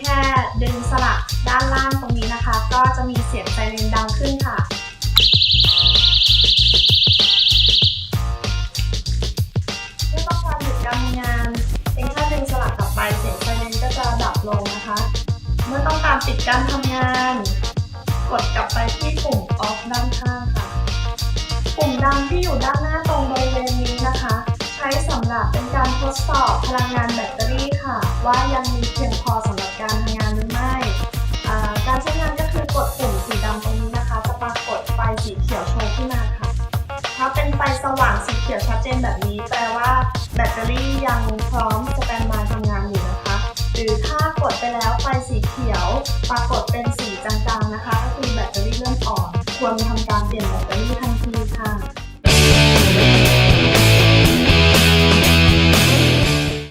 ค่ดึงสลักด้านล่างตรงนี้นะคะก็จะมีเสียงไซเรนดังขึ้นค่ะเมื่อต้องการหยุดการทำงานเพียงแค่ดึงสลักกลับไปเสียงไซเรนก็จะดับลงนะคะเมื่อต้องการปิดการทำงานกดกลับไปที่ปุ่ม off ด้านข้างค่ะปุ่มดำที่อยู่ด้านหน้าตรงบริเวณนี้นะคะใช้สำหรับเป็นการทดสอบพลังงานแบตเตอรี่ค่ะว่ายังมีเพียงพอสำหรับการทำงานหรือไม่การใช้งานก็คือกดปุ่มสีดำตรงนี้นะคะจะปรากฏไฟสีเขียวโชว์ขึ้นมาค่ะถ้าเป็นไฟสว่างสีเขียวชัดเจนแบบนี้แปลว่าแบตเตอรี่ยังพร้อมสแตนด์บายทำงานอยู่นะคะหรือถ้ากดไปแล้วไฟสีเขียวปรากฏ